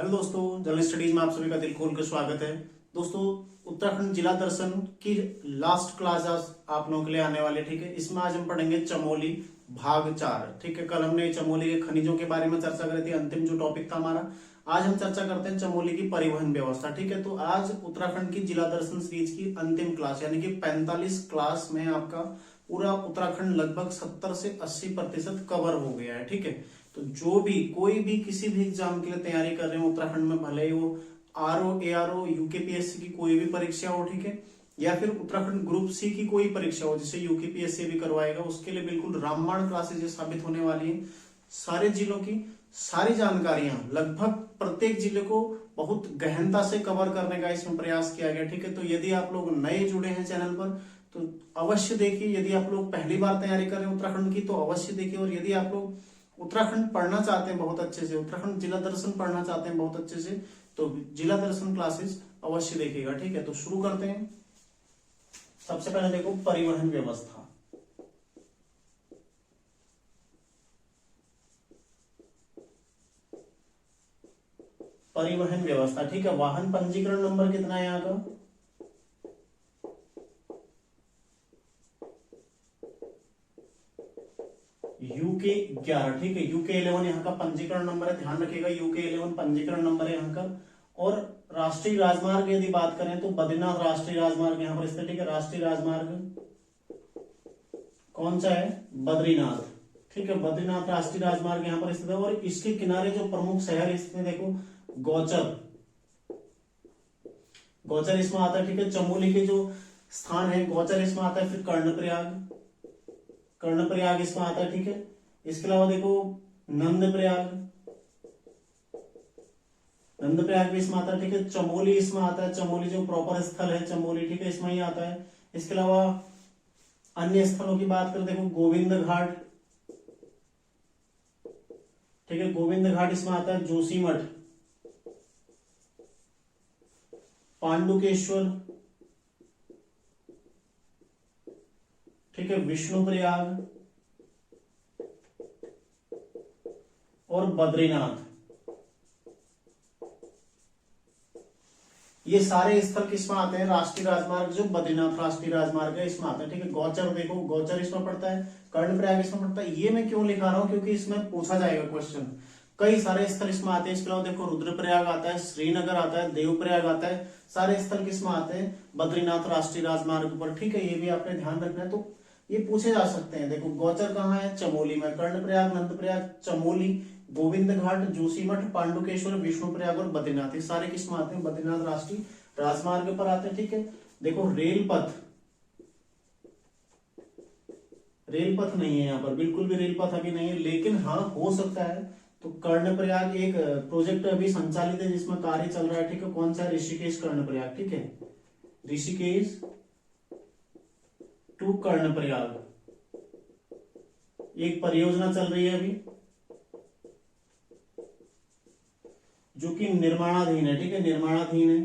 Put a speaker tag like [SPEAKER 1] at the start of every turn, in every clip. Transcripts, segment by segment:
[SPEAKER 1] Hello दोस्तों, general studies में आप सभी का दिल खोल कर स्वागत है। दोस्तों, उत्तराखंड जिला दर्शन की लास्ट क्लास आज आप लोगों के लिए आने वाले, ठीक है। इसमें आज हम पढ़ेंगे चमोली भाग 4, ठीक है। कल हमने चमोली के खनिजों के बारे में चर्चा करी थी, अंतिम जो टॉपिक था हमारा। आज हम चर्चा करते हैं चमोली की परिवहन व्यवस्था, ठीक है। तो आज उत्तराखंड की जिला दर्शन सीरीज की अंतिम क्लास यानी कि 45 क्लास में आपका पूरा उत्तराखंड लगभग 70 से 80% कवर हो गया है, ठीक है। तो जो भी कोई भी किसी भी एग्जाम के लिए तैयारी कर रहे हो उत्तराखंड में, भले ही वो आरओ, एआरओ, यूकेपीएससी की कोई भी परीक्षा हो, ठीक है, या फिर उत्तराखंड ग्रुप सी की कोई परीक्षा हो जिसे यूकेपीएससी भी करवाएगा, उसके लिए बिल्कुल रामबाण क्लासेज ये साबित होने वाली है। सारे जिलों की सारी जानकारियां लगभग प्रत्येक जिले को बहुत गहनता से कवर करने का इसमें प्रयास किया गया, ठीक है। तो यदि आप लोग नए जुड़े हैं चैनल पर तो अवश्य देखिए। यदि आप लोग पहली बार तैयारी कर रहे हैं उत्तराखंड की तो अवश्य देखिए। और यदि आप लोग उत्तराखंड पढ़ना चाहते हैं बहुत अच्छे से, उत्तराखंड जिला दर्शन पढ़ना चाहते हैं बहुत अच्छे से, तो जिला दर्शन क्लासेस अवश्य देखिएगा, ठीक है। तो शुरू करते हैं। सबसे पहले देखो परिवहन व्यवस्था। परिवहन व्यवस्था, ठीक है। वाहन पंजीकरण नंबर कितना है यहाँ का? यूके 11, ठीक है। यूके 11 यहाँ का पंजीकरण नंबर है, ध्यान रखिएगा। यूके 11 पंजीकरण नंबर है यहाँ का। और राष्ट्रीय राजमार्ग यदि बात करें तो बद्रीनाथ राष्ट्रीय राजमार्ग यहाँ पर स्थित, ठीक है। राष्ट्रीय राजमार्ग कौन सा है? बद्रीनाथ, ठीक है। बद्रीनाथ राष्ट्रीय राजमार्ग यहाँ पर स्थित है। और इसके किनारे जो प्रमुख शहर स्थित है, देखो गौचर, गौचर इसमें आता है, ठीक है। चमोली के जो स्थान है गौचर इसमें आता है। फिर कर्णप्रयाग, कर्णप्रयाग इसमें आता है, ठीक है। इसके अलावा देखो नंदप्रयाग, नंदप्रयाग भी इसमें आता है, ठीक है। चमोली इसमें आता है, चमोली जो प्रॉपर स्थल है चमोली, ठीक है, इसमें ही आता है। इसके अलावा अन्य स्थलों की बात करें, देखो गोविंद घाट, ठीक है, गोविंद घाट इसमें आता है। जोशीमठ, पांडुकेश्वर, ठीक है, विष्णुप्रयाग और बद्रीनाथ, ये सारे स्थल किसमें आते हैं? राष्ट्रीय राजमार्ग जो बद्रीनाथ राष्ट्रीय राजमार्ग है इसमें आता है, ठीक है। गौचर देखो, गौचर इसमें पड़ता है, कर्णप्रयाग इसमें पड़ता है। ये मैं क्यों लिखा रहा हूं? क्योंकि इसमें पूछा जाएगा क्वेश्चन। कई सारे स्थल इसमें आते हैं। इसके अलावा देखो रुद्रप्रयाग आता है, श्रीनगर आता है, देवप्रयाग आता है। सारे स्थल किसमें आते हैं? बद्रीनाथ राष्ट्रीय राजमार्ग पर, ठीक है। ये भी आपने ध्यान रखना है। तो ये पूछे जा सकते हैं। देखो गौचर कहाँ है? चमोली में। कर्णप्रयाग, नंदप्रयाग, चमोली, गोविंद घाट, जोशीमठ, पांडुकेश्वर, विष्णुप्रयाग और बद्रीनाथ, ये सारे किसमें आते हैं? बद्रीनाथ राष्ट्रीय राजमार्ग पर आते हैं, ठीक है। देखो रेल पथ, रेल पथ नहीं है यहाँ पर, बिल्कुल भी रेल पथ अभी नहीं है, लेकिन हाँ हो सकता है। तो कर्णप्रयाग एक प्रोजेक्ट अभी संचालित है जिसमें कार्य चल रहा है, ठीक है। कौन सा? ऋषिकेश कर्णप्रयाग, ठीक है। ऋषिकेश टू कर्णप्रयाग एक परियोजना चल रही है अभी, जो कि निर्माणाधीन है, ठीक है, निर्माणाधीन है।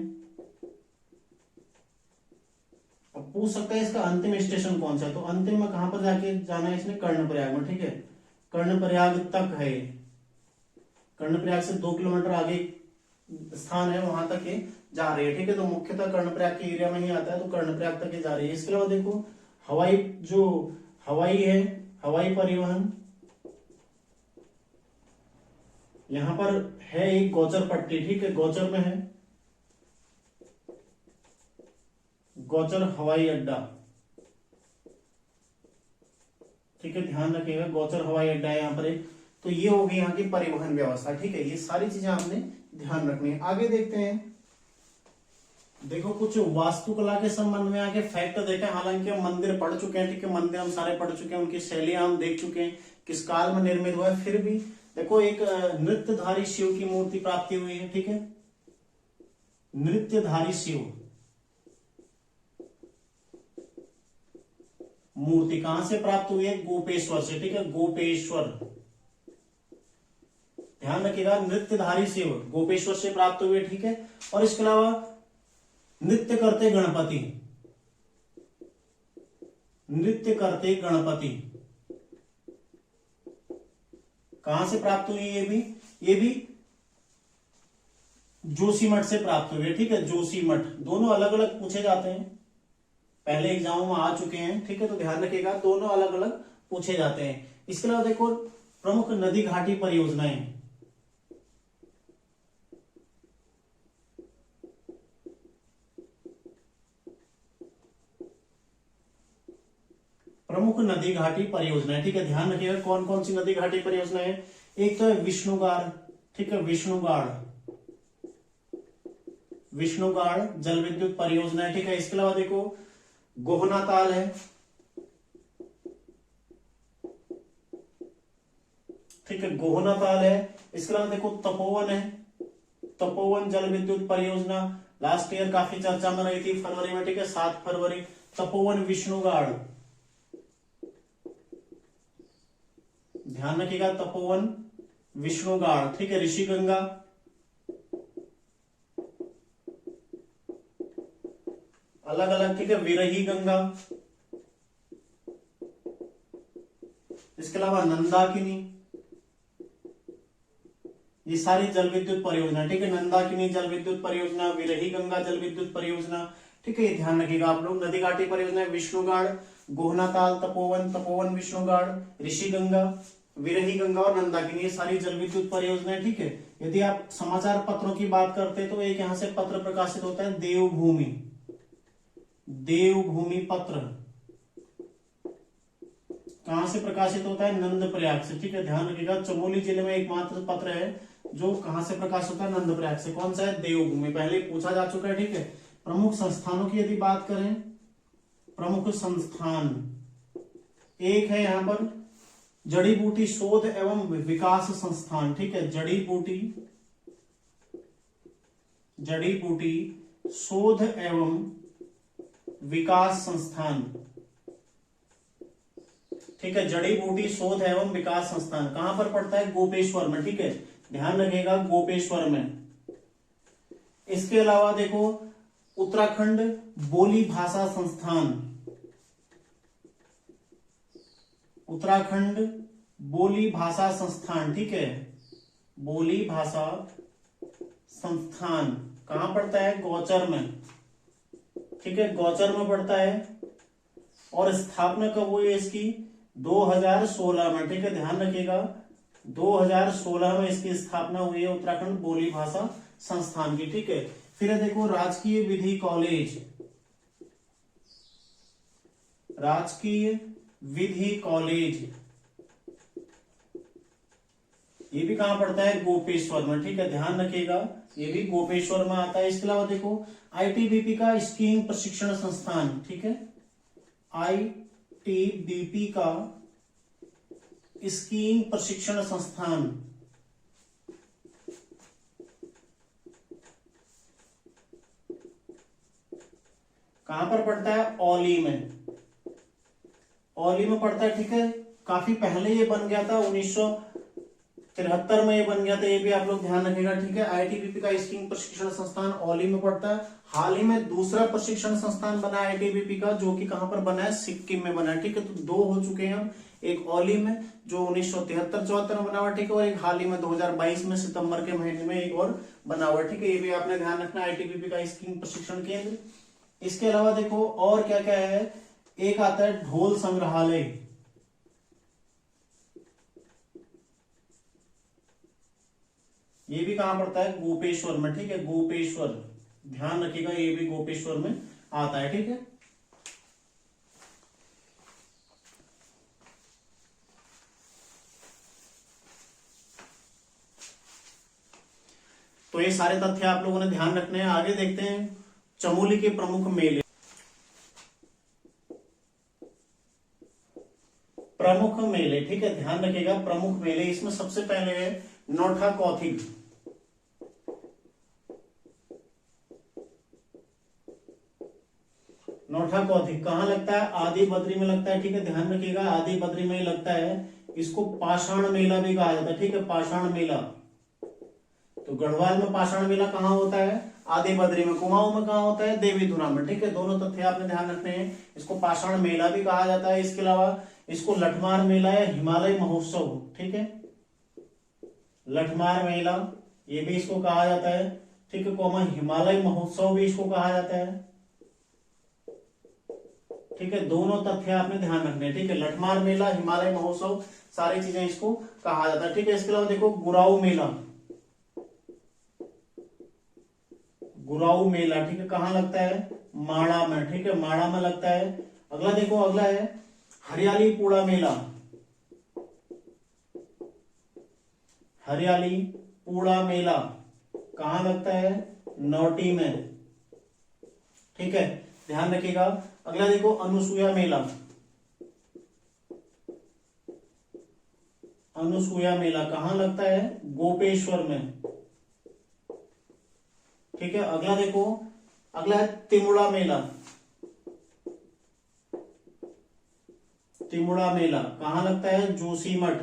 [SPEAKER 1] अब पूछ सकता है इसका अंतिम स्टेशन कौन सा है, तो अंतिम में कहां पर जाके जाना है इसने? कर्णप्रयाग में, ठीक है। कर्णप्रयाग तक है, कर्णप्रयाग से 2 किलोमीटर आगे स्थान है, वहां तक ये जा रही है, ठीक है। तो मुख्यतः कर्णप्रयाग के एरिया में ही आता है, तो कर्णप्रयाग तक ये जा रही है। इसके अलावा देखो हवाई, जो हवाई है, हवाई परिवहन यहां पर है एक गौचर पट्टी, ठीक है, गौचर में है गौचर हवाई अड्डा, ठीक है, ध्यान रखिएगा। गौचर हवाई अड्डा है यहाँ पर एक। तो ये होगी यहाँ की परिवहन व्यवस्था, ठीक है। ये सारी चीजें आपने ध्यान रखनी है। आगे देखते हैं। देखो कुछ वास्तुकला के संबंध में आगे फैक्ट देखें। हालांकि हम मंदिर पढ़ चुके हैं, ठीक है, मंदिर हम सारे पढ़ चुके हैं, उनकी शैलियां हम देख चुके हैं, किस काल में निर्मित हुआ है। फिर भी देखो एक नृत्यधारी शिव की मूर्ति प्राप्ति हुई है, ठीक है। नृत्यधारी शिव मूर्ति कहां से प्राप्त हुई है? गोपेश्वर से, ठीक है, गोपेश्वर, ध्यान रखिएगा। नृत्यधारी शिव गोपेश्वर से प्राप्त हुए, ठीक है। और इसके अलावा नृत्य करते गणपति, नृत्य करते गणपति कहां से प्राप्त हुई? ये भी जोशीमठ से प्राप्त हुए, ठीक है, जोशीमठ। दोनों अलग अलग पूछे जाते हैं, पहले एग्जाम में आ चुके हैं, ठीक है, तो ध्यान रखिएगा दोनों अलग अलग पूछे जाते हैं। इसके अलावा देखो प्रमुख नदी घाटी परियोजनाएं, प्रमुख नदी घाटी परियोजनाएं, ठीक है, ध्यान रखिएगा कौन कौन सी नदी घाटी परियोजनाएं। एक तो है विष्णुगाड़, ठीक है, विष्णुगाड़, विष्णुगाड़ जल विद्युत परियोजना है, ठीक है। इसके अलावा देखो गोहना ताल है, ठीक है, गोहना ताल है। इसके अलावा देखो तपोवन है, तपोवन जल विद्युत परियोजना, लास्ट ईयर काफी चर्चा में रही थी फरवरी में, ठीक है, 7 फरवरी। तपोवन विष्णुगाड़, ध्यान रखिएगा, तपोवन विष्णुगाड़, ठीक है। ऋषिगंगा, अलग अलग, ठीक है, विरही गंगा। इसके अलावा नंदाकिनी, ये सारी जल विद्युत परियोजना, ठीक है, नंदाकिनी जल विद्युत परियोजना, विरही गंगा जल विद्युत परियोजना, ठीक है, ये ध्यान रखिएगा आप लोग। नदी घाटी परियोजना विष्णुगाड़, गोहनाताल, तपोवन, तपोवन विष्णुगाड़, ऋषिगंगा, विरही गंगा और नंदाकिनी, ये सारी जल विद्युत परियोजनाएं, ठीक है। यदि आप समाचार पत्रों की बात करते हैं तो एक यहां से पत्र प्रकाशित होता है देवभूमि, देवभूमि पत्र, कहां से प्रकाशित होता है, नंदप्रयाग से, ठीक है, ध्यान रखिएगा। चमोली जिले में एकमात्र पत्र है जो कहां से प्रकाशित होता है, नंदप्रयाग से। कौन सा है, देवभूमि, पहले पूछा जा चुका है, ठीक है। प्रमुख संस्थानों की यदि बात करें, प्रमुख संस्थान एक है यहां पर जड़ी बूटी शोध एवं विकास संस्थान, ठीक है, जड़ी बूटी शोध एवं विकास संस्थान, ठीक है, जड़ी बूटी शोध एवं विकास संस्थान कहां पर पड़ता है, गोपेश्वर में, ठीक है, ध्यान रखिएगा गोपेश्वर में। इसके अलावा देखो उत्तराखंड बोली भाषा संस्थान, उत्तराखंड बोली भाषा संस्थान, ठीक है, बोली भाषा संस्थान कहां पड़ता है, गौचर में, ठीक है, गौचर में पड़ता है। और स्थापना कब हुई है इसकी, 2016 में, ठीक है, ध्यान रखिएगा 2016 में इसकी स्थापना हुई है उत्तराखंड बोली भाषा संस्थान की, ठीक है। फिर देखो राजकीय विधि कॉलेज, राजकीय विधि कॉलेज, ये भी कहां पड़ता है, गोपेश्वर में, ठीक है, ध्यान रखिएगा ये भी गोपेश्वर में आता है। इसके अलावा देखो आईटीबीपी का स्कीइंग प्रशिक्षण संस्थान, ठीक है, आईटीबीपी का स्कीइंग प्रशिक्षण संस्थान कहां पर पड़ता है, औली में, औली में पड़ता है, ठीक है। काफी पहले ये बन गया था, 1973 में ये बन गया था, ये भी आप लोग ध्यान रखिएगा, ठीक है। आईटीबीपी का स्कीइंग प्रशिक्षण संस्थान औली में पड़ता है। हाल ही में दूसरा प्रशिक्षण संस्थान बना है आईटीबीपी का, जो कि कहां पर बना है, सिक्किम में बना है, ठीक है। तो 2 हो चुके हैं, एक औली में जो 1973-74 में बना हुआ, ठीक है, और एक हाल ही में 2022 में सितंबर के महीने में एक और बना हुआ, ठीक है। ये भी आपने ध्यान रखना, आईटीबीपी का स्कीइंग प्रशिक्षण केंद्र। इसके अलावा देखो और क्या क्या है, एक आता है ढोल संग्रहालय, ये भी कहां पड़ता है, गोपेश्वर में, ठीक है, गोपेश्वर, ध्यान रखिएगा ये भी गोपेश्वर में आता है, ठीक है। तो ये सारे तथ्य आप लोगों ने ध्यान रखने हैं। आगे देखते हैं चमोली के प्रमुख मेले, प्रमुख मेले, ठीक है, ध्यान रखिएगा प्रमुख मेले। इसमें सबसे पहले है नौठा कौथिग, नौठा कौथिग कहां लगता है, आदि बद्री में लगता है, ठीक है, ध्यान रखिएगा आदि बद्री में ही लगता है। इसको पाषाण मेला भी कहा जाता है, ठीक है, पाषाण मेला। तो गढ़वाल में पाषाण मेला कहां होता है, आदि बद्री में। कुमाऊं में कहां होता है, देवीधुरा में, ठीक है। दोनों तथ्य आपने ध्यान रखने हैं। इसको पाषाण मेला भी कहा जाता है। इसके अलावा इसको लठमार मेला या हिमालय महोत्सव, ठीक है, लठमार मेला ये भी इसको कहा जाता है। ठीक है, कॉमा हिमालय महोत्सव भी इसको कहा जाता है। ठीक है, दोनों तथ्य आपने ध्यान रखने हैं। ठीक है, लठमार मेला, हिमालय महोत्सव, सारी चीजें इसको कहा जाता है। ठीक है, इसके अलावा देखो गुराऊ मेला, गुराऊ मेला, ठीक है, कहाँ लगता है? माणा में। ठीक है, माणा में लगता है। अगला देखो, अगला है हरियाली पूड़ा मेला, हरियाली पूड़ा मेला कहाँ लगता है? नौटी में। ठीक है, ध्यान रखिएगा। अगला देखो अनुसूया मेला, अनुसूया मेला कहाँ लगता है? गोपेश्वर में। ठीक है, अगला देखो, अगला है तिमुड़ा मेला, तिमुड़ा मेला कहाँ लगता है? जोशीमठ।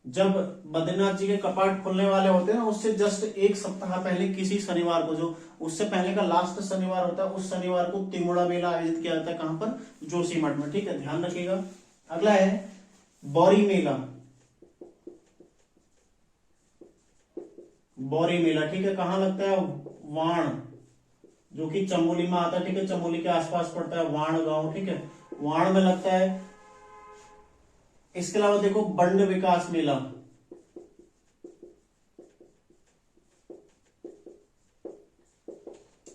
[SPEAKER 1] जब बद्रीनाथ जी के कपाट खुलने वाले होते हैं ना, उससे जस्ट एक सप्ताह पहले किसी शनिवार को, जो उससे पहले का लास्ट शनिवार होता है, उस शनिवार को तिमुड़ा मेला आयोजित किया जाता है। कहां पर? जोशीमठ में। ठीक है, ध्यान रखिएगा। अगला है बौरी मेला, बौरी मेला, ठीक है, कहां लगता है? वाण, जो कि चमोली में आता है। ठीक है, चमोली के आसपास पड़ता है वाण गांव। ठीक है, वाण में लगता है। इसके अलावा देखो बंड विकास मेला,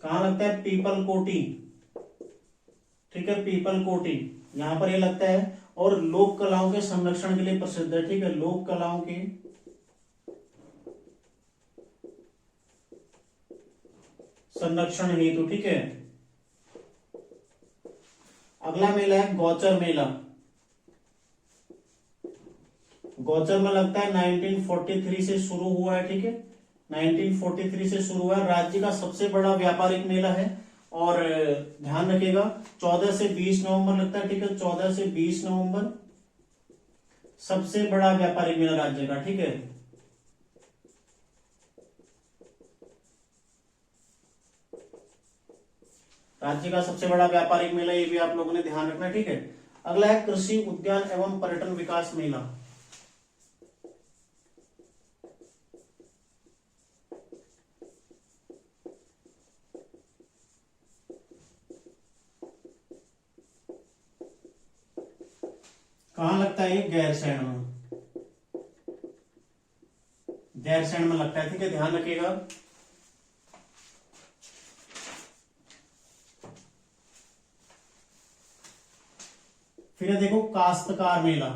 [SPEAKER 1] कहां लगता है? पीपल कोटी। ठीक है, पीपल कोटी, यहां पर ये लगता है। और लोक कलाओं के संरक्षण के लिए प्रसिद्ध है। ठीक है, लोक कलाओं के संरक्षण हेतु। ठीक है, अगला मेला है गौचर मेला, गौचर में लगता है 1943 से शुरू हुआ है। ठीक है, 1943 से शुरू हुआ है। राज्य का सबसे बड़ा व्यापारिक मेला है। और ध्यान रखिएगा 14 से 20 नवंबर लगता है। ठीक है, 14 से 20 नवंबर सबसे बड़ा व्यापारिक मेला राज्य का। ठीक है, राज्य का सबसे बड़ा व्यापारिक मेला, ये भी आप लोगों ने ध्यान रखना है। ठीक है, अगला है कृषि उद्यान एवं पर्यटन विकास मेला, कहां लगता है? ये गैरसैंण में, गैरसैंण में लगता है। ठीक है, ध्यान रखिएगा। फिर है देखो काश्तकार मेला,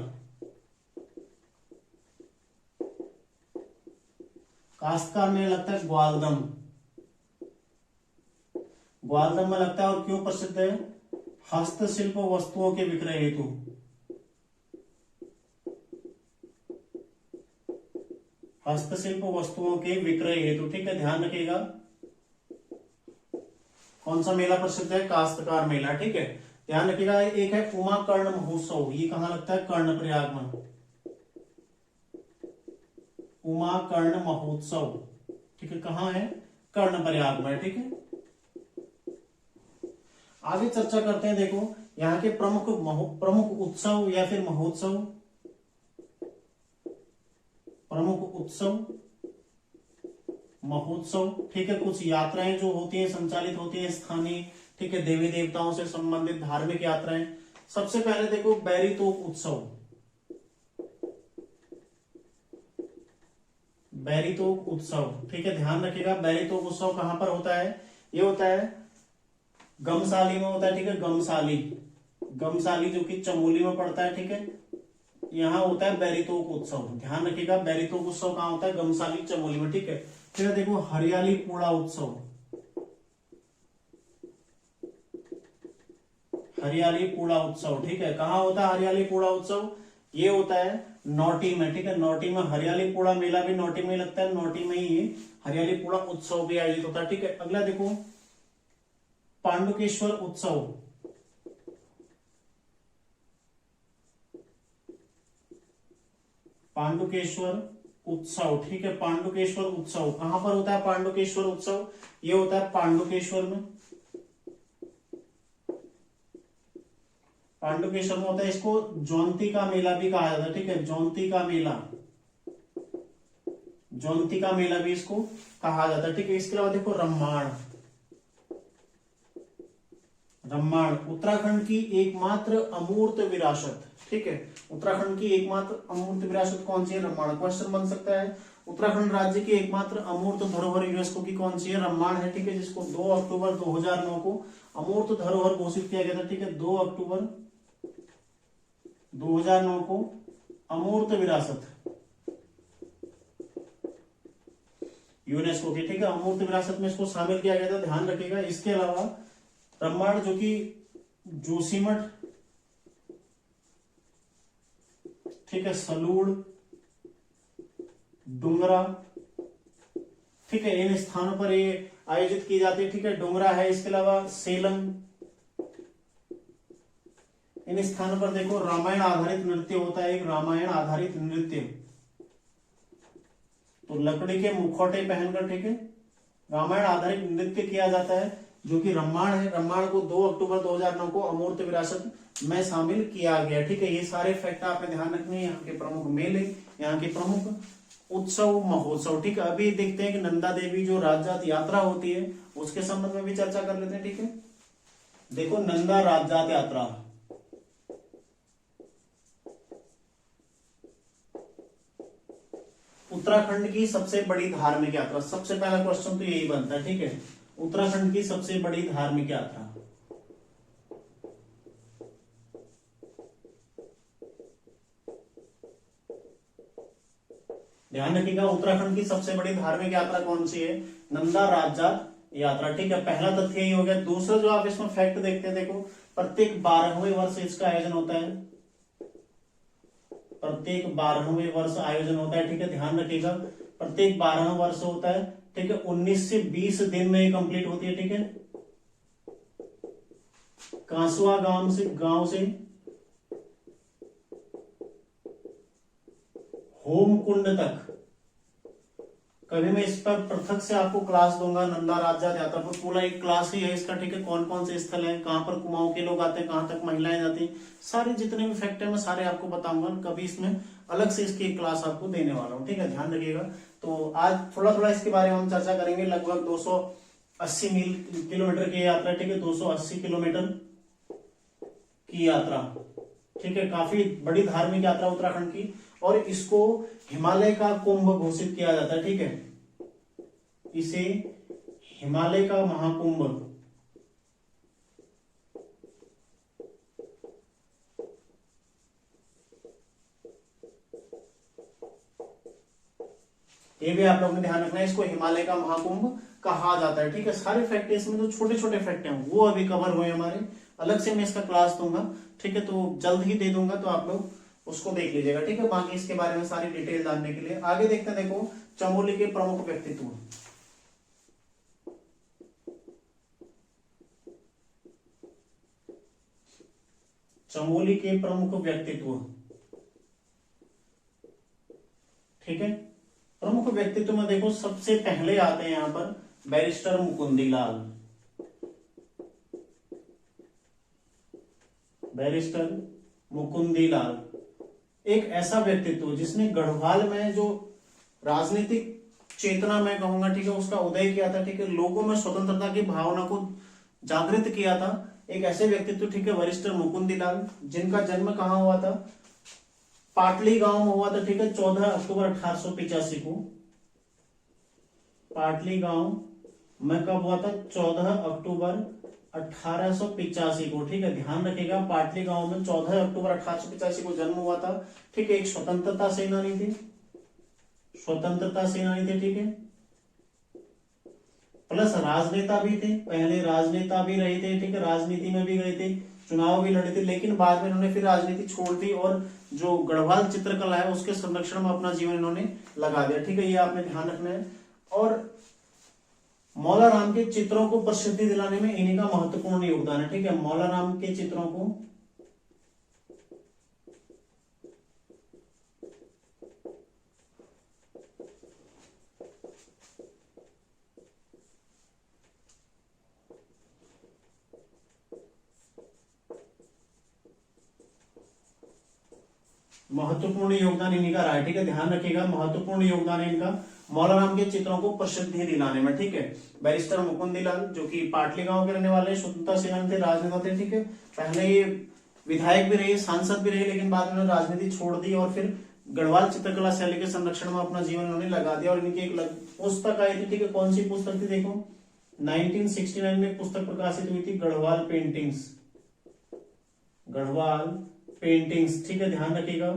[SPEAKER 1] काश्तकार मेला लगता है ग्वालदम, ग्वालदम में लगता है। और क्यों प्रसिद्ध है? हस्तशिल्प वस्तुओं के विक्रय हेतु, हस्तशिल्प वस्तुओं के विक्रय हेतु। ठीक है, ध्यान रखिएगा। कौन सा मेला प्रसिद्ध है? काश्तकार मेला। ठीक है, ध्यान रखिएगा। एक है उमा कर्ण महोत्सव, ये कहां लगता है? कर्णप्रयाग में, उमा कर्ण महोत्सव। ठीक है, कहां है? कर्णप्रयाग में। ठीक है, आगे चर्चा करते हैं। देखो यहाँ के प्रमुख उत्सव या फिर महोत्सव, प्रमुख उत्सव महोत्सव। ठीक है, कुछ यात्राएं जो होती हैं संचालित होती हैं स्थानीय। ठीक है, देवी देवताओं से संबंधित धार्मिक यात्राएं। सबसे पहले देखो बैरीतोप उत्सव, बैरीतोप उत्सव। ठीक है, ध्यान रखिएगा। बैरीतोप उत्सव कहां पर होता है? ये होता है गमसाली में होता है। ठीक है, गमसाली, गमसाली जो कि चमोली में पड़ता है। ठीक है, यहाँ होता है बैरीतोप उत्सव। ध्यान रखिएगा, बैरीतोप उत्सव कहाँ होता है? गमसाली, चमोली में। ठीक है, फिर देखो हरियाली पूड़ा उत्सव, हरियाली पूड़ा उत्सव। ठीक है, कहाँ होता है हरियाली पूड़ा उत्सव? ये होता है नौटी में। ठीक है, नौटी में हरियाली पूड़ा मेला भी नौटी में लगता है। नौटी में ही ये हरियाली पूड़ा उत्सव भी आयोजित होता है। ठीक है, अगला देखो पांडुकेश्वर उत्सव, पांडुकेश्वर उत्सव। ठीक है, पांडुकेश्वर उत्सव कहां पर होता है? पांडुकेश्वर उत्सव ये होता है पांडुकेश्वर में, पांडुकेश्वर में होता है। इसको जयंती का मेला भी कहा जाता है। ठीक है, जयंती का मेला, ज्योतिका मेला भी इसको कहा जाता है, ठीक है। इसके अलावा देखो रम्माण, रम्माण उत्तराखंड की एकमात्र अमूर्त विरासत, ठीक है। उत्तराखंड की एकमात्र अमूर्त विरासत कौन सी है? रम्माण। क्वेश्चन बन सकता है उत्तराखंड राज्य की एकमात्र अमूर्त धरोहर यूनेस्को की कौन सी है? रम्माण है, ठीक है, जिसको 2 अक्टूबर 2009 को अमूर्त धरोहर घोषित किया गया था, ठीक है। 2 अक्टूबर 2009 को अमूर्त विरासत यूनेस्को की, ठीक है, अमूर्त विरासत में इसको शामिल किया गया था, ध्यान रखिएगा। इसके अलावा रम्माण जो कि जोशीमठ, ठीक है, सलूड़, डुंगरा, ठीक है, इन स्थानों पर ये आयोजित की जाती है, ठीक है। डुंगरा है, इसके अलावा सेलंग, इन स्थानों पर देखो रामायण आधारित नृत्य होता है, एक रामायण आधारित नृत्य, तो लकड़ी के मुखौटे पहनकर, ठीक है, रामायण आधारित नृत्य किया जाता है, जो कि रम्माण है। रम्माण को 2 अक्टूबर 2009 को अमूर्त विरासत में शामिल किया गया, ठीक है। ये सारे फैक्ट आपने ध्यान रखने हैं। यहाँ के प्रमुख मेले, यहाँ के प्रमुख उत्सव, महोत्सव, ठीक है। अभी देखते हैं कि नंदा देवी जो राजजात यात्रा होती है उसके संबंध में भी चर्चा कर लेते हैं, ठीक है। देखो नंदा राजजात यात्रा, उत्तराखंड की सबसे बड़ी धार्मिक यात्रा, सबसे पहला क्वेश्चन तो यही बनता है, ठीक है। उत्तराखंड की सबसे बड़ी धार्मिक यात्रा, ध्यान रखिएगा, उत्तराखंड की सबसे बड़ी धार्मिक यात्रा कौन सी है? नंदा राजजात यात्रा, ठीक है। पहला तथ्य यही हो गया। दूसरा जो आप इसमें फैक्ट देखते हैं, देखो प्रत्येक 12वें वर्ष इसका आयोजन होता है, प्रत्येक 12वें वर्ष आयोजन होता है, ठीक है, ध्यान रखिएगा। प्रत्येक 12वां वर्ष होता है, ठीक है। 19 से 20 दिन में कंप्लीट होती है, ठीक है। कांसुआ गांव से होमकुंड तक, कभी मैं इस पर पृथक से आपको क्लास दूंगा। नंदा राजजात यात्रा पर पूरा एक क्लास ही है इसका, ठीक है। कौन कौन से स्थल है, कहां पर कुमाऊं के लोग आते हैं, कहां तक महिलाएं जाती हैं, सारे जितने भी फैक्ट है मैं सारे आपको बताऊंगा। कभी इसमें अलग से इसकी एक क्लास आपको देने वाला हूं, ठीक है, ध्यान रखिएगा। तो आज थोड़ा थोड़ा इसके बारे में हम चर्चा करेंगे। लगभग 280 किलोमीटर की यात्रा, ठीक है, 280 किलोमीटर की यात्रा, ठीक है। काफी बड़ी धार्मिक यात्रा उत्तराखंड की, और इसको हिमालय का कुंभ घोषित किया जाता है, ठीक है। इसे हिमालय का महाकुंभ, ये भी आप लोगों ने ध्यान रखना है, इसको हिमालय का महाकुंभ कहा जाता है, ठीक है। सारे फैक्ट इसमें जो छोटे छोटे फैक्ट हैं वो अभी कवर हुए हमारे, अलग से मैं इसका क्लास दूंगा, ठीक है, तो जल्द ही दे दूंगा, तो आप लोग उसको देख लीजिएगा, ठीक है। बाकी इसके बारे में सारी डिटेल जानने के लिए आगे देखते हैं। देखो चमोली के प्रमुख व्यक्तित्व, चमोली के प्रमुख व्यक्तित्व, ठीक है। प्रमुख व्यक्तित्व में देखो सबसे पहले आते हैं यहां पर बैरिस्टर मुकुंदीलाल, बैरिस्टर मुकुंदीलाल एक ऐसा व्यक्तित्व जिसने गढ़वाल में जो राजनीतिक चेतना मैं कहूंगा, ठीक है, उसका उदय किया था, ठीक है। लोगों में स्वतंत्रता की भावना को जागृत किया था, एक ऐसे व्यक्तित्व, ठीक है, बैरिस्टर मुकुंदीलाल, जिनका जन्म कहां हुआ था? पाटली गांव में हुआ था, ठीक है, 14 अक्टूबर 1885 को। पाटली गांव में कब हुआ था? 14 अक्टूबर 1885 को, ठीक है, ध्यान रखिएगा। पाटली गांव में 14 अक्टूबर 1885 को जन्म हुआ था, ठीक है। एक स्वतंत्रता सेनानी थे, स्वतंत्रता सेनानी थे, ठीक है, प्लस राजनेता भी थे, पहले राजनेता भी रहे थे, ठीक है, राजनीति में भी गए थे, चुनाव भी लड़े थे, लेकिन बाद में इन्होंने फिर राजनीति छोड़ दी और जो गढ़वाल चित्रकला है उसके संरक्षण में अपना जीवन इन्होंने लगा दिया, ठीक है, ये आपने ध्यान रखना है। और मौला राम के चित्रों को प्रसिद्धि दिलाने में इन्हीं का महत्वपूर्ण योगदान है, ठीक है। मौला राम के चित्रों को महत्वपूर्ण योगदान इन्हीं का रहा है, ठीक है, ध्यान रखिएगा, महत्वपूर्ण योगदान है इनका मौलाराम के चित्रों को प्रसिद्धि दिलाने में, ठीक है। बैरिस्टर मुकुंदलाल जो कि पाटली गांव के रहने वाले स्वतंत्रता सेनानी थे, राजनेता थे, ठीक है। पहले ये विधायक भी रहे, सांसद भी रहे, लेकिन बाद में राजनीति छोड़ दी और फिर गढ़वाल चित्रकला शैली के संरक्षण में अपना जीवन उन्होंने लगा दिया। और इनकी एक पुस्तक आई थी, ठीक है। कौन सी पुस्तक थी देखो, 1969 में पुस्तक प्रकाशित हुई थी, गढ़वाल पेंटिंग्स, गढ़वाल पेंटिंग्स, ठीक है, ध्यान रखिएगा।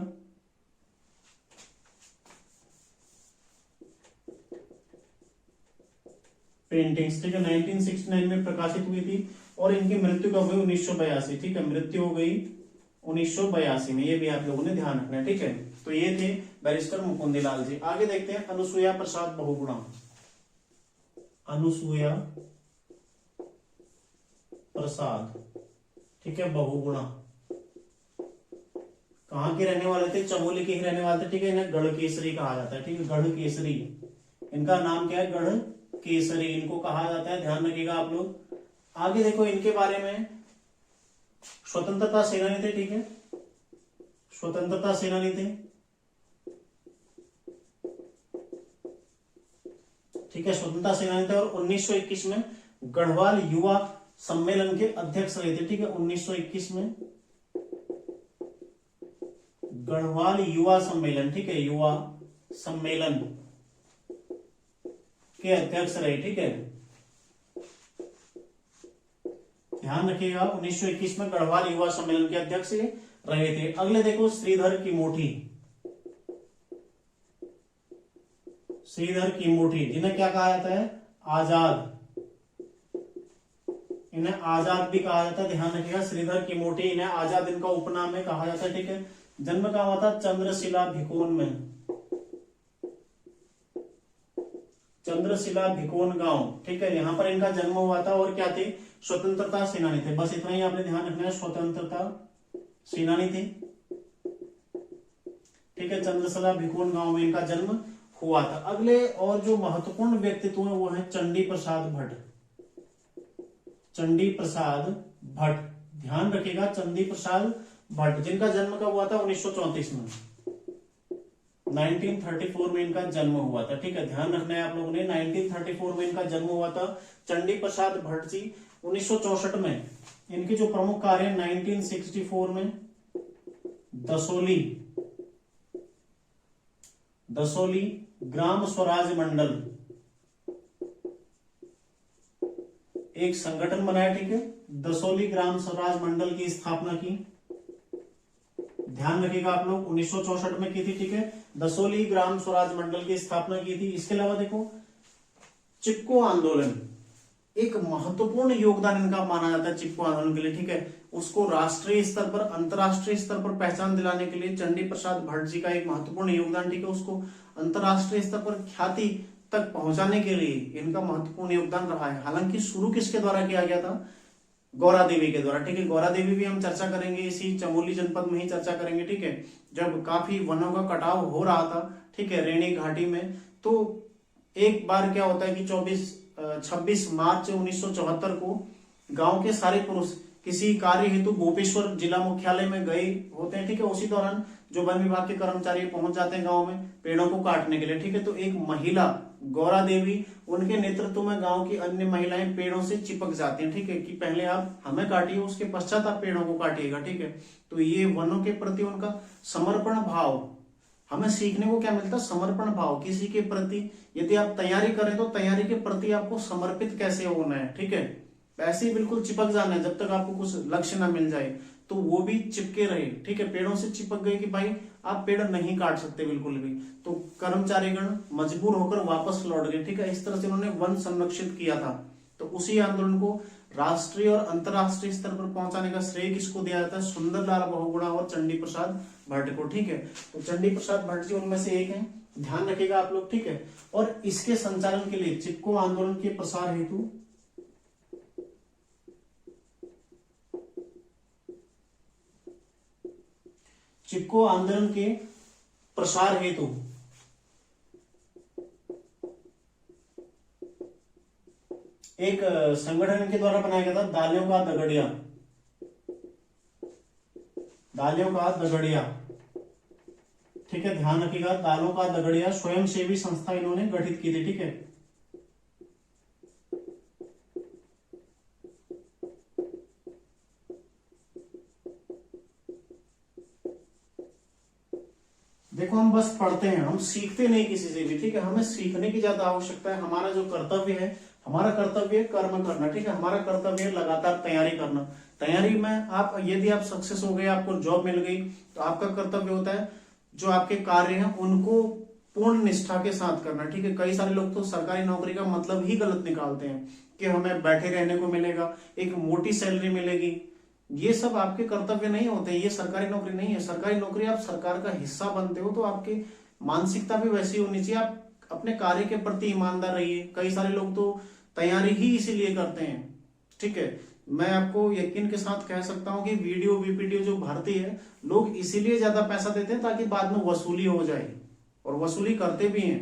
[SPEAKER 1] पेंटिंग्स, ठीक है, 1969 में प्रकाशित हुई थी। और इनकी मृत्यु कब हुई, 1982, ठीक है, मृत्यु हो गई 1982 में, ये भी आप लोगों ने ध्यान रखना है, ठीक है। तो ये थे बैरिस्टर मुकुंदलाल जी। आगे देखते हैं अनुसुईया प्रसाद बहुगुणा। अनुसुईया प्रसाद, ठीक है, बहुगुणा कहाँ के रहने वाले थे, चमोली के ही रहने वाले थे, ठीक है। इन्हें गढ़ केसरी कहा जाता है, ठीक है, गढ़ केसरी, इनका नाम क्या है, गढ़ केसरी इनको कहा जाता है, ध्यान रखिएगा आप लोग। आगे देखो इनके बारे में, स्वतंत्रता सेनानी थे, ठीक है, स्वतंत्रता सेनानी थे, ठीक है, स्वतंत्रता सेनानी थे। और 1921 में गढ़वाल युवा सम्मेलन के अध्यक्ष रहे थे, ठीक है, 1921 में गढ़वाल युवा सम्मेलन, ठीक है, युवा सम्मेलन के अध्यक्ष रहे, ठीक है, ध्यान रखिएगा। 1921 में गढ़वाल युवा सम्मेलन के अध्यक्ष रहे थे। अगले देखो श्रीधर किमोठी, श्रीधर किमोठी जिन्हें क्या कहा जाता है, आजाद, इन्हें आजाद भी कहा जाता है, ध्यान रखिएगा। श्रीधर किमोठी, इन्हें आजाद इनका उपनाम में कहा जाता है, ठीक है। जन्म कहाँ हुआ था, चंद्रशिला भिकोन में, चंद्रशिला भिकोन गांव, ठीक है, यहां पर इनका जन्म हुआ था। और क्या थे, स्वतंत्रता सेनानी थे, बस इतना ही आपने ध्यान रखना है, स्वतंत्रता सेनानी थे, ठीक है। चंद्रशिला भिकोन गांव में इनका जन्म हुआ था। अगले और जो महत्वपूर्ण व्यक्तित्व है वो है चंडी प्रसाद भट्ट, चंडी प्रसाद भट्ट, ध्यान रखिएगा, चंडी प्रसाद भट्ट, जिनका जन्म कब हुआ था, 1934 में, 1934 में इनका जन्म हुआ था, ठीक है, ध्यान रखना है आप लोगों ने, 1934 में इनका जन्म हुआ था चंडी प्रसाद भट्ट जी। 1964 में इनके जो प्रमुख कार्य, 1964 में दसोली ग्राम स्वराज मंडल एक संगठन बनाया, ठीक है, दसोली ग्राम स्वराज मंडल की स्थापना की, ध्यान रखिएगा आप लोग, 1964 में की थी, ठीक है, दसोली ग्राम स्वराज मंडल की स्थापना की थी। इसके अलावा देखो चिपको आंदोलन, एक महत्वपूर्ण योगदान इनका माना जाता है चिपको आंदोलन के लिए, ठीक है, उसको राष्ट्रीय स्तर पर, अंतरराष्ट्रीय स्तर पर पहचान दिलाने के लिए चंडी प्रसाद भट्ट जी का एक महत्वपूर्ण योगदान, ठीक है, उसको अंतरराष्ट्रीय स्तर पर ख्याति तक पहुंचाने के लिए इनका महत्वपूर्ण योगदान रहा है। हालांकि शुरू किसके द्वारा किया गया था, गौरा देवी के द्वारा, ठीक है, गौरा देवी भी हम चर्चा करेंगे, इसी चमोली जनपद में ही चर्चा करेंगे, ठीक है। जब काफी वनों का कटाव हो रहा था, ठीक है, रेणी घाटी में, तो एक बार क्या होता है कि 26 मार्च 1974 को गांव के सारे पुरुष किसी कार्य हेतु गोपेश्वर जिला मुख्यालय में गए होते हैं, ठीक है। उसी दौरान जो वन विभाग के कर्मचारी पहुंच जाते हैं गांव में पेड़ों को काटने के लिए, ठीक है। तो एक महिला गौरा देवी, उनके नेतृत्व में गांव की अन्य महिलाएं पेड़ों से चिपक जाती हैं, ठीक है, कि पहले आप हमें काटिए, उसके पश्चात आप पेड़ों को काटिएगा, ठीक है। तो ये वनों के प्रति उनका समर्पण भाव, हमें सीखने को क्या मिलता है, समर्पण भाव, किसी के प्रति यदि आप तैयारी करें तो तैयारी के प्रति आपको समर्पित कैसे होना है, ठीक है। ऐसे ही बिल्कुल चिपक जाना है, जब तक आपको कुछ लक्ष्य ना मिल जाए, तो वो भी चिपके रहे, ठीक है, पेड़ों से चिपक गए कि भाई आप पेड़ नहीं काट सकते बिल्कुल भी, तो कर्मचारीगण मजबूर होकर वापस लौट गए, ठीक है। इस तरह से उन्होंने वन संरक्षित किया था। तो उसी आंदोलन को राष्ट्रीय और अंतरराष्ट्रीय स्तर पर पहुंचाने का श्रेय किसको दिया जाता है, सुंदरलाल बहुगुणा और चंडी प्रसाद भट्ट को, ठीक है। तो चंडी प्रसाद भट्ट जी उनमें से एक है, ध्यान रखिएगा आप लोग, ठीक है। और इसके संचालन के लिए चिपको आंदोलन के प्रसार हेतु चिपको आंदोलन के प्रसार हेतु एक संगठन के द्वारा बनाया गया था, दालियों का दगड़िया, दालियों का दगड़िया, ठीक है, ध्यान रखिएगा, दालों का दगड़िया स्वयंसेवी संस्था इन्होंने गठित की थी। ठीक है, देखो हम बस पढ़ते हैं, हम सीखते नहीं किसी से भी। ठीक है, हमें सीखने की ज्यादा आवश्यकता है। हमारा जो कर्तव्य है, हमारा कर्तव्य है कर्म करना। ठीक है, हमारा कर्तव्य है लगातार तैयारी करना। तैयारी में आप यदि आप सक्सेस हो गए, आपको जॉब मिल गई, तो आपका कर्तव्य होता है जो आपके कार्य हैं उनको पूर्ण निष्ठा के साथ करना। ठीक है, कई सारे लोग तो सरकारी नौकरी का मतलब ही गलत निकालते हैं कि हमें बैठे रहने को मिलेगा, एक मोटी सैलरी मिलेगी। ये सब आपके कर्तव्य नहीं होते, ये सरकारी नौकरी नहीं है। सरकारी नौकरी, आप सरकार का हिस्सा बनते हो तो आपकी मानसिकता भी वैसी होनी चाहिए। आप अपने कार्य के प्रति ईमानदार रहिए। कई सारे लोग तो तैयारी ही इसीलिए करते हैं। ठीक है, मैं आपको यकीन के साथ कह सकता हूं कि वीडियो वीपीडीओ जो भर्ती है, लोग इसीलिए ज्यादा पैसा देते हैं ताकि बाद में वसूली हो जाए, और वसूली करते भी हैं।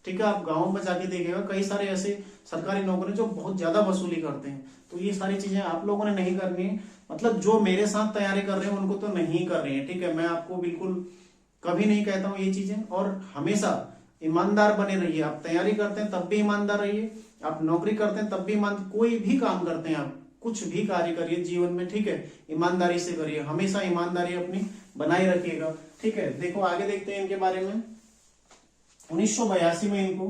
[SPEAKER 1] ठीक है, आप गांव में जाके देखिएगा, कई सारे ऐसे सरकारी नौकरी जो बहुत ज्यादा वसूली करते हैं। तो ये सारी चीजें आप लोगों ने नहीं करनी है। मतलब जो मेरे साथ तैयारी कर रहे हैं उनको तो नहीं कर रहे हैं। ठीक है, मैं आपको बिल्कुल कभी नहीं कहता हूं ये चीजें। और हमेशा ईमानदार बने रहिए। आप तैयारी करते हैं तब भी ईमानदार रहिए, आप नौकरी करते हैं तब भी ईमानदार, कोई भी काम करते हैं, आप कुछ भी कार्य करिए जीवन में, ठीक है, ईमानदारी से करिए। हमेशा ईमानदारी अपनी बनाए रखिएगा। ठीक है, देखो आगे देखते हैं इनके बारे में। 1982 में इनको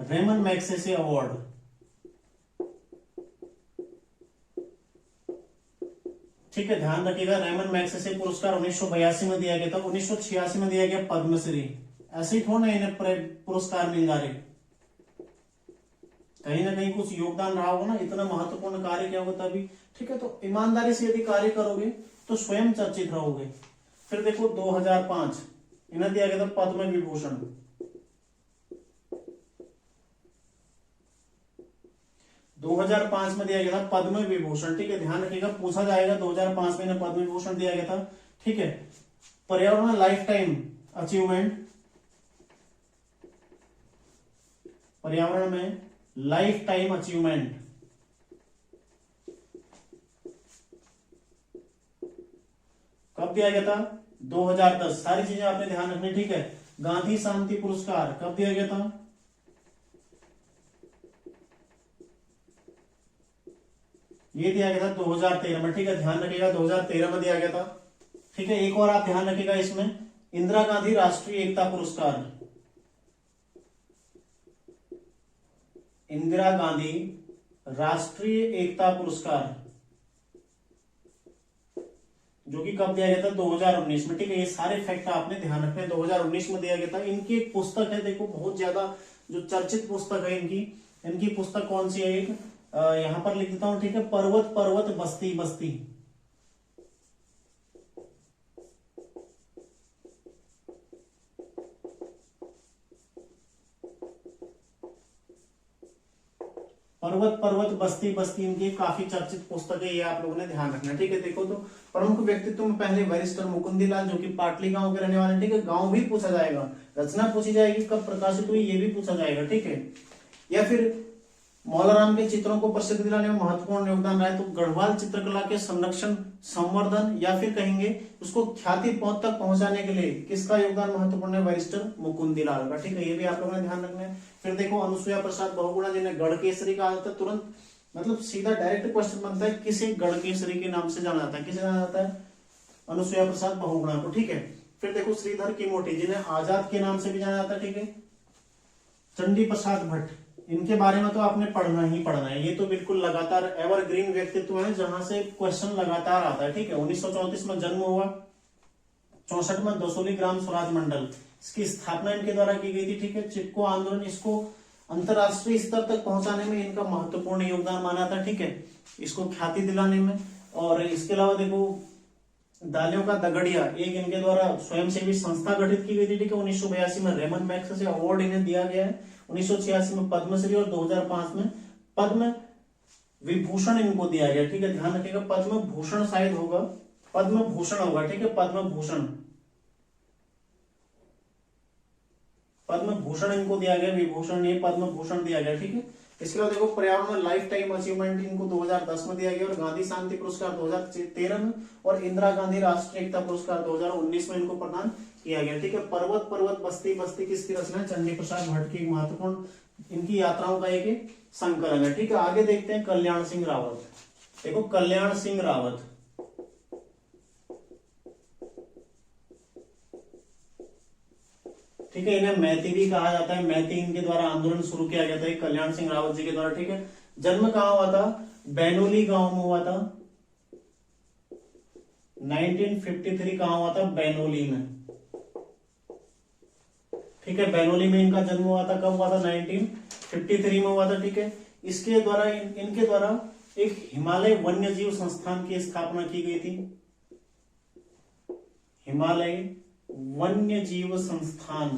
[SPEAKER 1] रेमन मैग्सेसे अवार्ड, ठीक है, ध्यान रखिएगा, रेमन मैग्सेसे पुरस्कार 1982 में दिया गया था। 1986 में दिया गया पद्मश्री। ऐसे ही थोड़ा इन्हें पुरस्कार मिल जा रहे, कहीं ना कहीं कुछ योगदान रहा होगा ना, इतना महत्वपूर्ण कार्य क्या होगा तभी। ठीक है, तो ईमानदारी से यदि कार्य करोगे तो स्वयं चर्चित रहोगे। फिर देखो 2005 इन्हें दिया गया था पद्म विभूषण। 2005 में दिया गया था पद्म विभूषण। ठीक है, ध्यान रखिएगा, पूछा जाएगा 2005 में इन्हें पद्म विभूषण दिया गया था। ठीक है, पर्यावरण लाइफ टाइम अचीवमेंट, पर्यावरण में लाइफ टाइम अचीवमेंट कब दिया गया था? 2010। सारी चीजें आपने ध्यान रखनी। ठीक है, गांधी शांति पुरस्कार कब दिया गया था? ये दिया गया था 2013 में। ठीक है, ध्यान रखिएगा 2013 में दिया गया था। ठीक है, एक और आप ध्यान रखिएगा इसमें, इंदिरा गांधी राष्ट्रीय एकता पुरस्कार, इंदिरा गांधी राष्ट्रीय एकता पुरस्कार, जो कि कब दिया गया था? 2019 में। ठीक है, ये सारे फैक्ट आपने ध्यान रखने, 2019 में दिया गया था। इनकी एक पुस्तक है, देखो बहुत ज्यादा जो चर्चित पुस्तक है इनकी, इनकी पुस्तक कौन सी है? एक यहां पर लिख देता हूं। ठीक है, पर्वत पर्वत बस्ती बस्ती, पर्वत पर्वत बस्ती बस्ती, इनकी काफी चर्चित पुस्तक है, ये आप लोगों ने ध्यान रखना। ठीक है, देखो तो प्रमुख व्यक्तित्व में पहले बैरिस्टर मुकुंदीलाल, जो कि पाटली गांव के रहने वाले। ठीक है, गांव भी पूछा जाएगा, रचना पूछी जाएगी, कब प्रकाशित हुई ये भी पूछा जाएगा। ठीक है, या फिर मौलाराम के चित्रों को प्रसिद्ध दिलाने में महत्वपूर्ण योगदान रहा है, तो गढ़वाल चित्रकला के संरक्षण संवर्धन, या फिर कहेंगे उसको ख्याति पहुंच तक पहुंचाने के लिए किसका योगदान महत्वपूर्ण है? बैरिस्टर मुकुंदीलाल का। ठीक है, ये भी आप लोगों ने ध्यान रखना है। फिर देखो अनुसुईया प्रसाद बहुगुणा, जिन्हें गढ़केसरी कहा जाता है, तुरंत मतलब सीधा डायरेक्ट क्वेश्चन बनता है, किसे गढ़केसरी के नाम से जाना जाता है? किसे जाना जाता है? अनुसुईया प्रसाद बहुगुणा को। ठीक है, फिर देखो श्रीधर किमोटी, जिन्हें आजाद के नाम से भी जाना जाता है। ठीक है, चंडी प्रसाद भट्ट, इनके बारे में तो आपने पढ़ना ही पढ़ना है, ये तो बिल्कुल लगातार एवरग्रीन व्यक्तित्व है, जहां से क्वेश्चन लगातार आता है। ठीक है, 1934 में जन्म हुआ, 64 में दसोली ग्राम स्वराज मंडल, इसकी स्थापना इनके द्वारा की गई थी। ठीक है, चिपको आंदोलन, इसको अंतरराष्ट्रीय स्तर तक पहुंचाने में इनका महत्वपूर्ण योगदान माना था। ठीक है, इसको ख्याति दिलाने में। और इसके अलावा देखो दालियों का दगड़िया, एक इनके द्वारा स्वयंसेवी संस्था गठित की गई थी। ठीक है, 1982 में रेमन मैग्सेसे अवार्ड इन्हें दिया गया है, 1986 में पद्मश्री और 2005 में पद्म विभूषण इनको दिया गया। ठीक है, ध्यान रखिएगा, पद्म भूषण शायद होगा, पद्म भूषण होगा। ठीक है, पद्म भूषण। पद्म भूषण इनको दिया गया, विभूषण नहीं, पद्म भूषण दिया गया, ठीक है। इसके बाद देखो पर्यावरण में लाइफ टाइम अचीवमेंट इनको 2010 में दिया गया, और गांधी शांति पुरस्कार 2013 में, और इंदिरा गांधी राष्ट्रीय एकता पुरस्कार 2019 में इनको प्रदान किया गया, ठीक है। पर्वत पर्वत बस्ती बस्ती किसकी रचना है? चंडी प्रसाद भट्ट की महत्वपूर्ण इनकी यात्राओं का एक संकलन है, ठीक है। आगे देखते हैं कल्याण सिंह रावत। देखो कल्याण सिंह रावत, ठीक है, इन्हें मैती भी कहा जाता है। मैती इनके द्वारा आंदोलन शुरू किया गया था कल्याण सिंह रावत जी के द्वारा, ठीक है। जन्म कहां हुआ था? बैनोली गांव में हुआ था। 1953 कहां हुआ था? बैनोली में, ठीक है। बैनोली में इनका जन्म हुआ था। कब हुआ था? 1953 में हुआ था, ठीक है। इसके द्वारा इनके द्वारा एक हिमालय वन्य जीव संस्थान की स्थापना की गई थी। हिमालय वन्य जीव संस्थान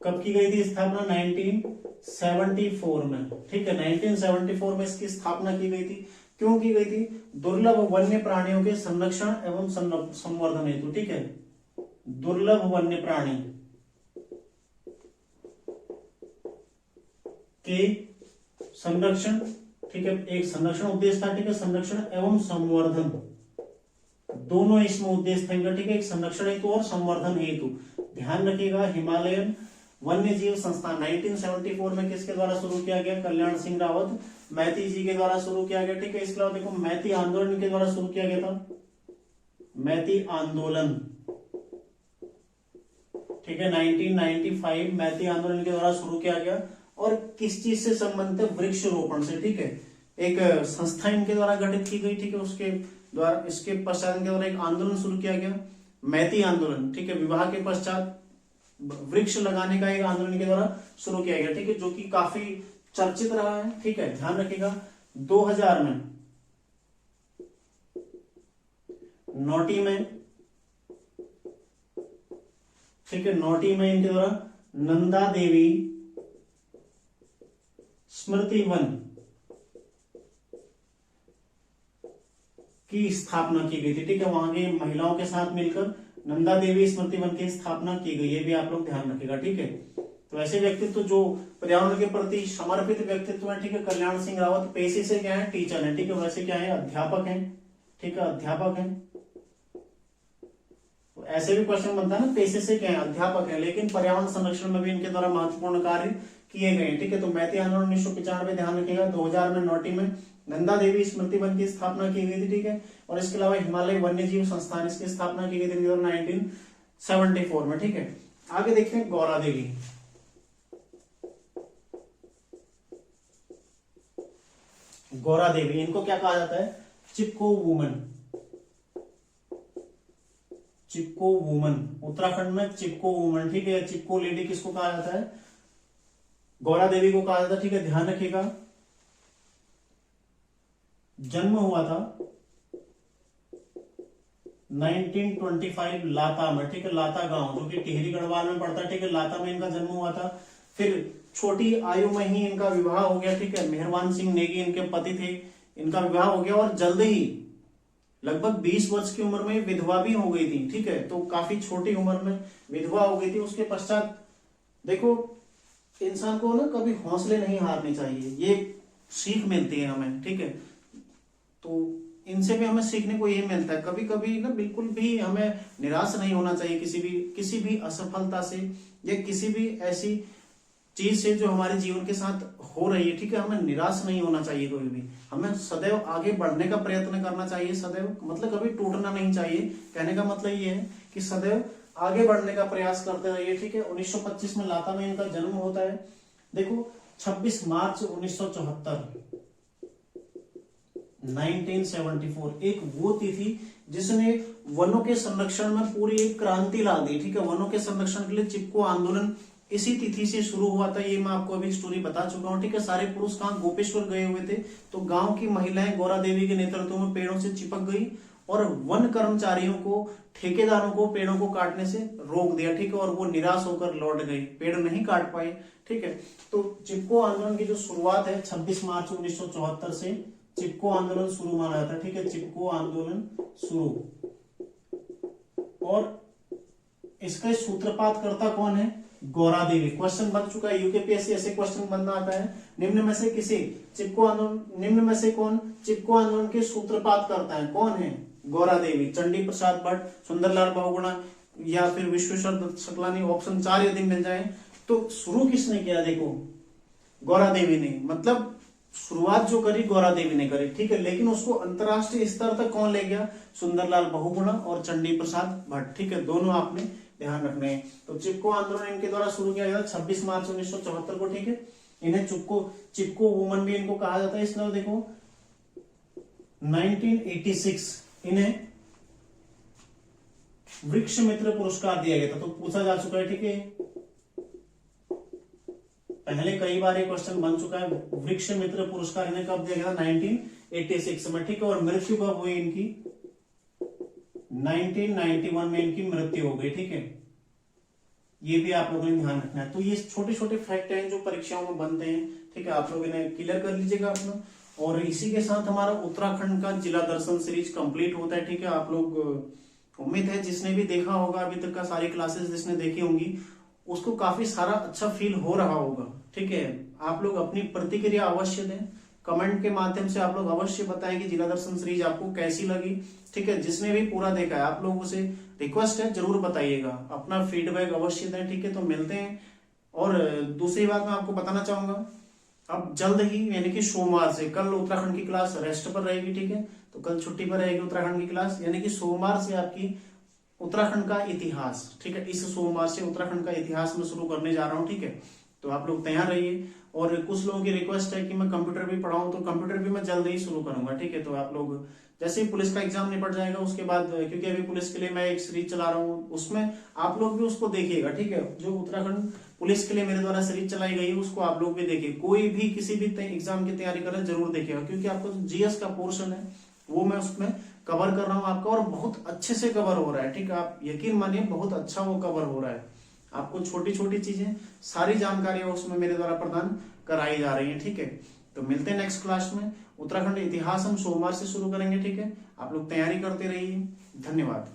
[SPEAKER 1] कब की गई थी स्थापना? 1974 में, ठीक है। 1974 में इसकी स्थापना की गई थी। क्यों की गई थी? दुर्लभ वन्य प्राणियों के संरक्षण एवं संवर्धन हेतु, ठीक है। दुर्लभ वन्य प्राणी के संरक्षण, ठीक है, एक संरक्षण उद्देश्य था, ठीक है। संरक्षण एवं संवर्धन दोनों इसमें उद्देश्य थे, ठीक है। एक संरक्षण हेतु और संवर्धन हेतु। ध्यान रखिएगा, हिमालयन वन्य जीव संस्थान 1974 में किसके द्वारा शुरू किया गया? कल्याण सिंह रावत मैती जी के द्वारा शुरू किया गया, ठीक है। इसके अलावा देखो मैती आंदोलन के द्वारा शुरू किया गया था। मैती आंदोलन, ठीक है, 1995 मैती आंदोलन के द्वारा शुरू किया गया। और किस चीज से संबंधित है? वृक्षरोपण से, ठीक है। एक संस्था इनके द्वारा गठित की गई, ठीक है। उसके द्वारा इसके पश्चात इनके द्वारा एक आंदोलन शुरू किया गया, मैती आंदोलन, ठीक है। विवाह के पश्चात वृक्ष लगाने का एक आंदोलन के द्वारा शुरू किया गया, ठीक है, जो कि काफी चर्चित रहा है, ठीक है। ध्यान रखिएगा 2000 में नोटी में, ठीक है, नोटी में इनके द्वारा नंदा देवी स्मृति वन की स्थापना की गई थी, ठीक है। वहां की महिलाओं के साथ मिलकर नंदा देवी स्मृति वन की स्थापना की गई, ये भी आप लोग ध्यान रखिएगा, ठीक है। तो ऐसे व्यक्तित्व जो पर्यावरण के प्रति समर्पित व्यक्तित्व है, ठीक है। कल्याण सिंह रावत पेशे से क्या है? टीचर है, ठीक है। वैसे क्या है? अध्यापक है, ठीक है, अध्यापक है। तो ऐसे भी क्वेश्चन बनता है ना, पेशे से क्या है? अध्यापक है, लेकिन पर्यावरण संरक्षण में भी इनके द्वारा महत्वपूर्ण कार्य किए गए, ठीक है। तो मैती आंदोलन 1995 ध्यान रखिएगा। 2000 में नोटी में नंदा देवी स्मृति वन की स्थापना की गई थी, ठीक है। और इसके अलावा हिमालय वन्य जीव संस्थान इसकी स्थापना की गई थी 1974 में, ठीक है। आगे देखते हैं गौरा देवी। गौरा देवी इनको क्या कहा जाता है? चिपको वुमन, चिपको वुमन, उत्तराखंड में चिपको वुमन, ठीक है। चिपको लेडी किसको कहा जाता है? गौरा देवी को कहा जाता है, ठीक है। ध्यान रखिएगा, जन्म हुआ था 1925 लाता में, ठीक है। लाता गांव जो कि टिहरी गढ़वाल में पड़ता है, ठीक है। लाता में इनका जन्म हुआ था। फिर छोटी आयु में ही इनका विवाह हो गया, ठीक है। मेहरबान सिंह नेगी इनके पति थे, इनका विवाह हो गया और जल्द ही लगभग 20 वर्ष की उम्र में विधवा भी हो गई थी, ठीक है। तो काफी छोटी उम्र में विधवा हो गई थी। उसके पश्चात देखो इंसान को ना कभी हौसले नहीं हारने चाहिए, ये सीख मिलती है हमें, ठीक है। तो इनसे भी हमें सीखने को ये मिलता है, कभी कभी ना बिल्कुल भी हमें निराश नहीं होना चाहिए किसी भी असफलता से या किसी भी ऐसी चीज से जो हमारे जीवन के साथ हो रही है, ठीक है। हमें निराश नहीं होना चाहिए कभी भी, हमें सदैव आगे बढ़ने का प्रयत्न करना चाहिए। सदैव मतलब कभी टूटना नहीं चाहिए। कहने का मतलब ये है कि सदैव आगे बढ़ने का प्रयास करते रहिए, ठीक है। 1925 में लाता में इनका जन्म होता है। देखो 26 मार्च 1974 1974 एक वो तिथि जिसने वनों के संरक्षण में पूरी एक क्रांति ला दी, ठीक है। वनों के संरक्षण के लिए चिपको आंदोलन इसी तिथि से शुरू हुआ था। ये मैं आपको अभी स्टोरी बता चुका हूँ, ठीक है। सारे पुरुष कहाँ गोपेश्वर गए हुए थे, तो गांव की महिलाएं गौरा देवी के नेतृत्व में पेड़ों से चिपक गई और वन कर्मचारियों को, ठेकेदारों को पेड़ों को काटने से रोक दिया, ठीक है। और वो निराश होकर लौट गए, पेड़ नहीं काट पाए, ठीक है। तो चिपको आंदोलन की जो शुरुआत है 26 मार्च 1974 से चिपको आंदोलन शुरू माना जाता है, ठीक है। चिपको आंदोलन शुरू, और इसका सूत्रपात करता कौन है? गौरा देवी। क्वेश्चन बन चुका है यूकेपीएससी, ऐसे क्वेश्चन बनना आता है। निम्न में से किसी चिपको आंदोलन, निम्न में से कौन चिपको आंदोलन के सूत्रपात करता है? कौन है? गौरा देवी, चंडी प्रसाद भट्ट, सुंदरलाल बहुगुणा या फिर विश्वेश्वर दत्त सकलानी। ऑप्शन 4 यदि मिल जाए तो शुरू किसने किया? देखो गौरा देवी ने, मतलब शुरुआत जो करी गौरा देवी ने करी, ठीक है। लेकिन उसको अंतरराष्ट्रीय स्तर तक कौन ले गया? सुंदरलाल बहुगुणा और चंडी प्रसाद भट्ट, ठीक है। दोनों आपने ध्यान रखने हैं। तो चिपको आंदोलन इनके द्वारा शुरू किया गया 26 मार्च 1974 को, ठीक है। इन्हें चिपको वुमन भी इनको कहा जाता है। इसलिए देखो 1986 इन्हें वृक्ष मित्र पुरस्कार दिया गया था। तो पूछा जा चुका है, ठीक है, पहले कई बार ये क्वेश्चन बन चुका है। वृक्ष मित्र पुरस्कार इन्हें कब दिया गया था? 1986 में, ठीक है। और मृत्यु कब हुई इनकी? 1991 में इनकी मृत्यु हो गई, ठीक है। ये भी आप लोगों ने ध्यान रखना है। तो ये छोटे छोटे फैक्ट हैं जो परीक्षाओं में बनते हैं, ठीक है। आप लोग इन्हें क्लियर कर लीजिएगा अपना। और इसी के साथ हमारा उत्तराखंड का जिला दर्शन सीरीज कंप्लीट होता है, ठीक है। आप लोग, उम्मीद है जिसने भी देखा होगा अभी तक का सारी क्लासेस जिसने देखी होंगी उसको काफी सारा अच्छा फील हो रहा होगा, ठीक है। आप लोग अपनी प्रतिक्रिया अवश्य दें, कमेंट के माध्यम से आप लोग अवश्य बताएं कि जिला दर्शन सीरीज आपको कैसी लगी, ठीक है। जिसने भी पूरा देखा है आप लोगों से रिक्वेस्ट है जरूर बताइएगा, अपना फीडबैक अवश्य दें, ठीक है। तो मिलते हैं। और दूसरी बात मैं आपको बताना चाहूंगा, अब जल्द ही यानी कि सोमवार से, कल उत्तराखंड की क्लास रेस्ट पर रहेगी, ठीक है। तो कल छुट्टी पर रहेगी उत्तराखंड की क्लास, यानी कि सोमवार से आपकी उत्तराखंड का इतिहास, ठीक है। इस सोमवार से उत्तराखंड का इतिहास में शुरू करने जा रहा हूँ, ठीक है। तो आप लोग तैयार रहिए। और कुछ लोगों की रिक्वेस्ट है कि मैं कंप्यूटर भी पढ़ाऊं, तो कंप्यूटर भी मैं जल्द ही शुरू करूंगा, ठीक है। तो आप लोग जैसे ही पुलिस का एग्जाम निपट जाएगा उसके बाद, क्योंकि अभी पुलिस के लिए मैं एक सीरीज चला रहा हूँ, उसमें आप लोग भी उसको देखिएगा, ठीक है। जो उत्तराखंड पुलिस के लिए मेरे द्वारा सीरीज चलाई गई है उसको आप लोग भी देखिए। कोई भी किसी भी एग्जाम की तैयारी कर रहे हैं जरूर देखिएगा, क्योंकि आपका जो जीएस का पोर्शन है वो मैं उसमें कवर कर रहा हूँ आपका, और बहुत अच्छे से कवर हो रहा है, ठीक है। आप यकीन मानिए बहुत अच्छा वो कवर हो रहा है। आपको छोटी छोटी चीजें, सारी जानकारियां उसमें मेरे द्वारा प्रदान कराई जा रही है, ठीक है। तो मिलते हैं नेक्स्ट क्लास में। उत्तराखंड इतिहास हम सोमवार से शुरू करेंगे, ठीक है। आप लोग तैयारी करते रहिए। धन्यवाद।